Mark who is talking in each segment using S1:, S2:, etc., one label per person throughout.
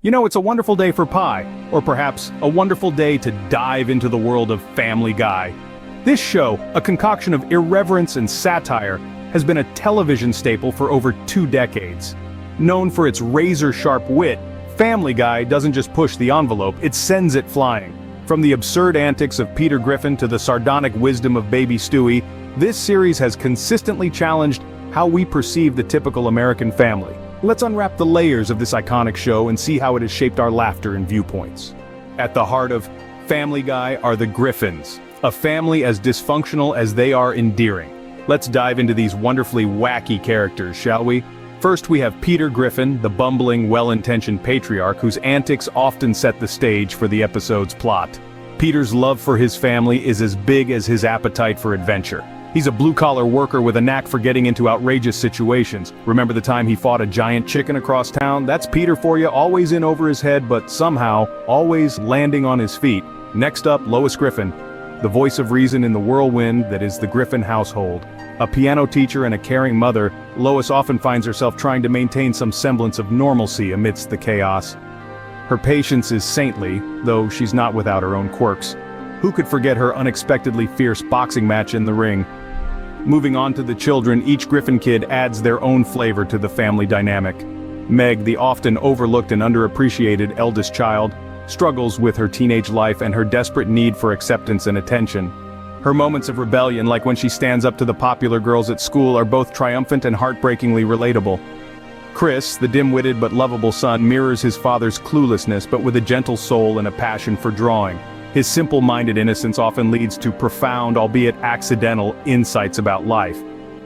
S1: You know, it's a wonderful day for pie, or perhaps a wonderful day to dive into the world of Family Guy. This show, a concoction of irreverence and satire, has been a television staple for over 2 decades. Known for its razor-sharp wit, Family Guy doesn't just push the envelope, it sends it flying. From the absurd antics of Peter Griffin to the sardonic wisdom of Baby Stewie, this series has consistently challenged how we perceive the typical American family. Let's unwrap the layers of this iconic show and see how it has shaped our laughter and viewpoints. At the heart of Family Guy are the Griffins, a family as dysfunctional as they are endearing. Let's dive into these wonderfully wacky characters, shall we? First we have Peter Griffin, the bumbling, well-intentioned patriarch whose antics often set the stage for the episode's plot. Peter's love for his family is as big as his appetite for adventure. He's a blue-collar worker with a knack for getting into outrageous situations. Remember the time he fought a giant chicken across town? That's Peter for you, always in over his head, but somehow, always landing on his feet. Next up, Lois Griffin, the voice of reason in the whirlwind that is the Griffin household. A piano teacher and a caring mother, Lois often finds herself trying to maintain some semblance of normalcy amidst the chaos. Her patience is saintly, though she's not without her own quirks. Who could forget her unexpectedly fierce boxing match in the ring? Moving on to the children, each Griffin kid adds their own flavor to the family dynamic. Meg, the often overlooked and underappreciated eldest child, struggles with her teenage life and her desperate need for acceptance and attention. Her moments of rebellion, like when she stands up to the popular girls at school, are both triumphant and heartbreakingly relatable. Chris, the dim-witted but lovable son, mirrors his father's cluelessness but with a gentle soul and a passion for drawing. His simple-minded innocence often leads to profound, albeit accidental, insights about life.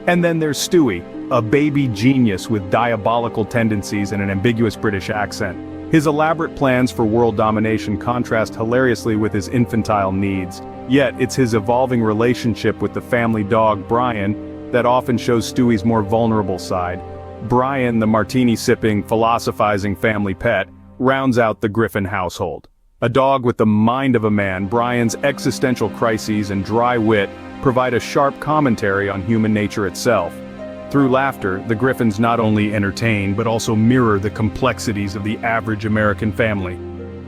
S1: And then there's Stewie, a baby genius with diabolical tendencies and an ambiguous British accent. His elaborate plans for world domination contrast hilariously with his infantile needs. Yet, it's his evolving relationship with the family dog, Brian, that often shows Stewie's more vulnerable side. Brian, the martini-sipping, philosophizing family pet, rounds out the Griffin household. A dog with the mind of a man, Brian's existential crises and dry wit provide a sharp commentary on human nature itself. Through laughter, the Griffins not only entertain but also mirror the complexities of the average American family.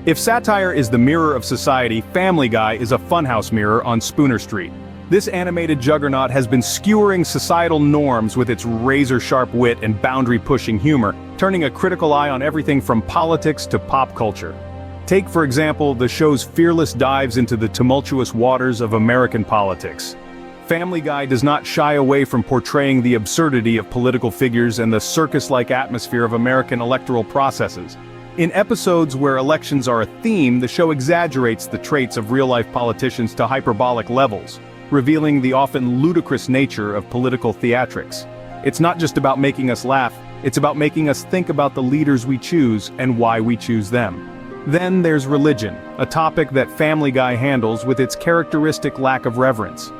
S1: If satire is the mirror of society, Family Guy is a funhouse mirror on Spooner Street. This animated juggernaut has been skewering societal norms with its razor-sharp wit and boundary-pushing humor, turning a critical eye on everything from politics to pop culture. Take, for example, the show's fearless dives into the tumultuous waters of American politics. Family Guy does not shy away from portraying the absurdity of political figures and the circus-like atmosphere of American electoral processes. In episodes where elections are a theme, the show exaggerates the traits of real-life politicians to hyperbolic levels, revealing the often ludicrous nature of political theatrics. It's not just about making us laugh, it's about making us think about the leaders we choose and why we choose them. Then there's religion, a topic that Family Guy handles with its characteristic lack of reverence.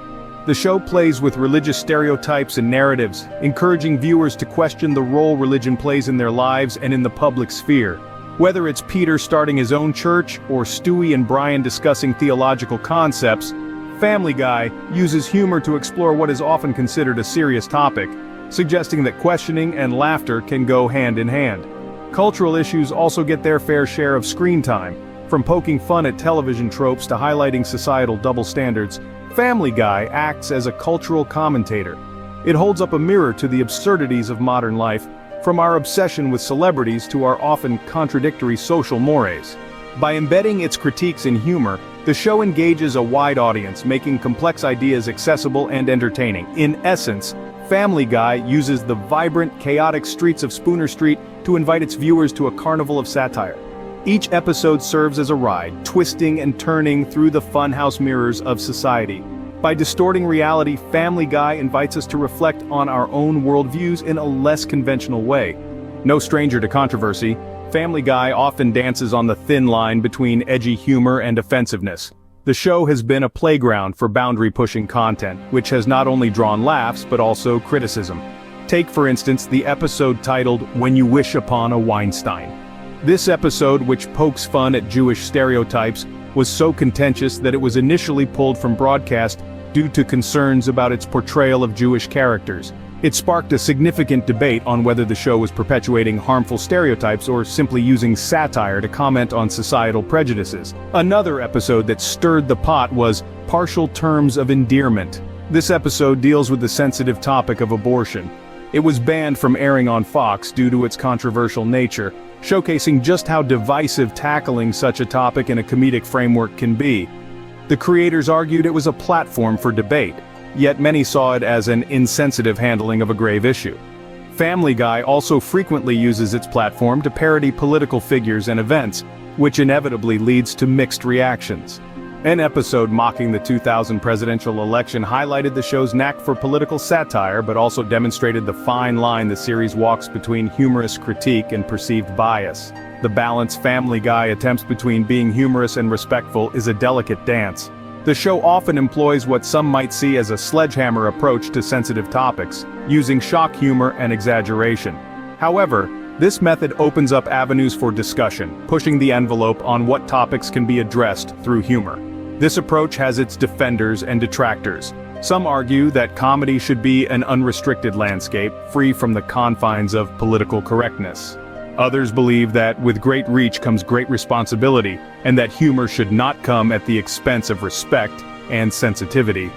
S1: The show plays with religious stereotypes and narratives, encouraging viewers to question the role religion plays in their lives and in the public sphere. Whether it's Peter starting his own church or Stewie and Brian discussing theological concepts, Family Guy uses humor to explore what is often considered a serious topic, suggesting that questioning and laughter can go hand in hand. Cultural issues also get their fair share of screen time. From poking fun at television tropes to highlighting societal double standards, Family Guy acts as a cultural commentator. It holds up a mirror to the absurdities of modern life, from our obsession with celebrities to our often contradictory social mores. By embedding its critiques in humor, the show engages a wide audience, making complex ideas accessible and entertaining. In essence, Family Guy uses the vibrant, chaotic streets of Spooner Street to invite its viewers to a carnival of satire. Each episode serves as a ride, twisting and turning through the funhouse mirrors of society. By distorting reality, Family Guy invites us to reflect on our own worldviews in a less conventional way. No stranger to controversy, Family Guy often dances on the thin line between edgy humor and offensiveness. The show has been a playground for boundary-pushing content, which has not only drawn laughs but also criticism. Take, for instance, the episode titled "When You Wish Upon a Weinstein." This episode, which pokes fun at Jewish stereotypes, was so contentious that it was initially pulled from broadcast due to concerns about its portrayal of Jewish characters. It sparked a significant debate on whether the show was perpetuating harmful stereotypes or simply using satire to comment on societal prejudices. Another episode that stirred the pot was Partial Terms of Endearment. This episode deals with the sensitive topic of abortion. It was banned from airing on Fox due to its controversial nature, showcasing just how divisive tackling such a topic in a comedic framework can be. The creators argued it was a platform for debate, yet many saw it as an insensitive handling of a grave issue. Family Guy also frequently uses its platform to parody political figures and events, which inevitably leads to mixed reactions. An episode mocking the 2000 presidential election highlighted the show's knack for political satire, but also demonstrated the fine line the series walks between humorous critique and perceived bias. The balance Family Guy attempts between being humorous and respectful is a delicate dance. The show often employs what some might see as a sledgehammer approach to sensitive topics, using shock humor and exaggeration. However, this method opens up avenues for discussion, pushing the envelope on what topics can be addressed through humor. This approach has its defenders and detractors. Some argue that comedy should be an unrestricted landscape, free from the confines of political correctness. Others believe that with great reach comes great responsibility, and that humor should not come at the expense of respect and sensitivity.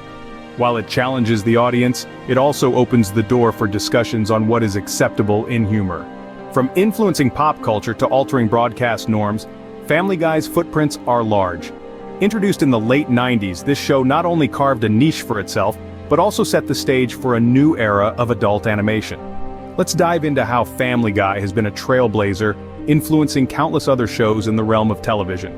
S1: While it challenges the audience, it also opens the door for discussions on what is acceptable in humor. From influencing pop culture to altering broadcast norms, Family Guy's footprints are large. Introduced in the late 90s, this show not only carved a niche for itself, but also set the stage for a new era of adult animation. Let's dive into how Family Guy has been a trailblazer, influencing countless other shows in the realm of television.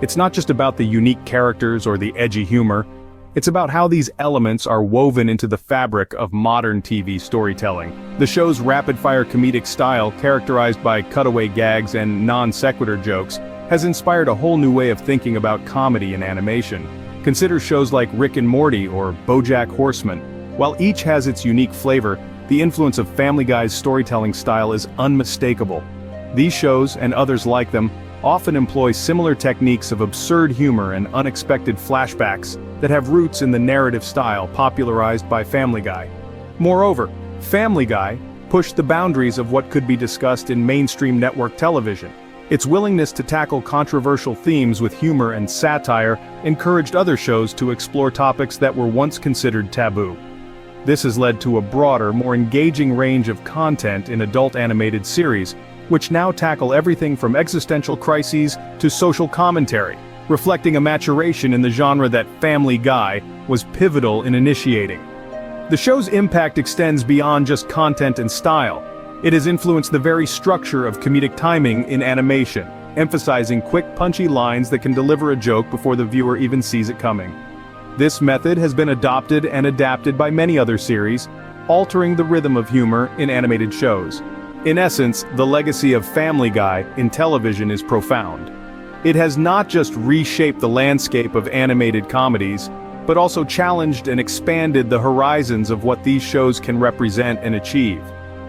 S1: It's not just about the unique characters or the edgy humor, it's about how these elements are woven into the fabric of modern TV storytelling. The show's rapid-fire comedic style, characterized by cutaway gags and non-sequitur jokes, has inspired a whole new way of thinking about comedy in animation. Consider shows like Rick and Morty or BoJack Horseman. While each has its unique flavor, the influence of Family Guy's storytelling style is unmistakable. These shows, and others like them, often employ similar techniques of absurd humor and unexpected flashbacks that have roots in the narrative style popularized by Family Guy. Moreover, Family Guy pushed the boundaries of what could be discussed in mainstream network television. Its willingness to tackle controversial themes with humor and satire encouraged other shows to explore topics that were once considered taboo. This has led to a broader, more engaging range of content in adult animated series, which now tackle everything from existential crises to social commentary, reflecting a maturation in the genre that Family Guy was pivotal in initiating. The show's impact extends beyond just content and style. It has influenced the very structure of comedic timing in animation, emphasizing quick, punchy lines that can deliver a joke before the viewer even sees it coming. This method has been adopted and adapted by many other series, altering the rhythm of humor in animated shows. In essence, the legacy of Family Guy in television is profound. It has not just reshaped the landscape of animated comedies, but also challenged and expanded the horizons of what these shows can represent and achieve.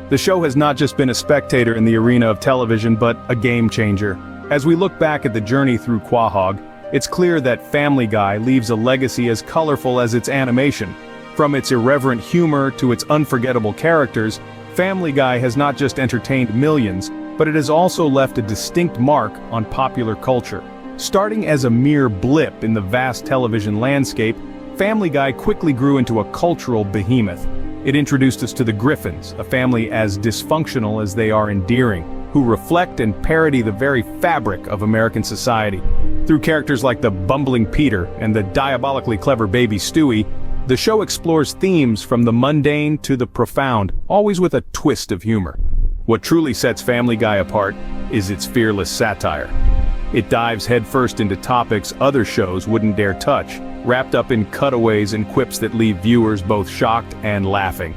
S1: The show has not just been a spectator in the arena of television, but a game changer. As we look back at the journey through Quahog, it's clear that Family Guy leaves a legacy as colorful as its animation. From its irreverent humor to its unforgettable characters, Family Guy has not just entertained millions, but it has also left a distinct mark on popular culture. Starting as a mere blip in the vast television landscape, Family Guy quickly grew into a cultural behemoth. It introduced us to the Griffins, a family as dysfunctional as they are endearing, who reflect and parody the very fabric of American society. Through characters like the bumbling Peter and the diabolically clever baby Stewie, the show explores themes from the mundane to the profound, always with a twist of humor. What truly sets Family Guy apart is its fearless satire. It dives headfirst into topics other shows wouldn't dare touch, wrapped up in cutaways and quips that leave viewers both shocked and laughing.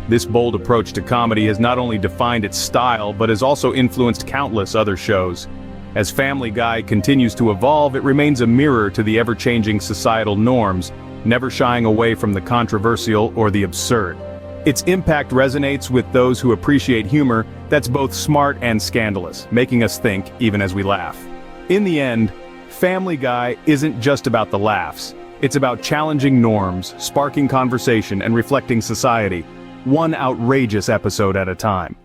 S1: This bold approach to comedy has not only defined its style, but has also influenced countless other shows. As Family Guy continues to evolve, it remains a mirror to the ever-changing societal norms, never shying away from the controversial or the absurd. Its impact resonates with those who appreciate humor that's both smart and scandalous, making us think even as we laugh. In the end, Family Guy isn't just about the laughs. It's about challenging norms, sparking conversation, and reflecting society. one outrageous episode at a time.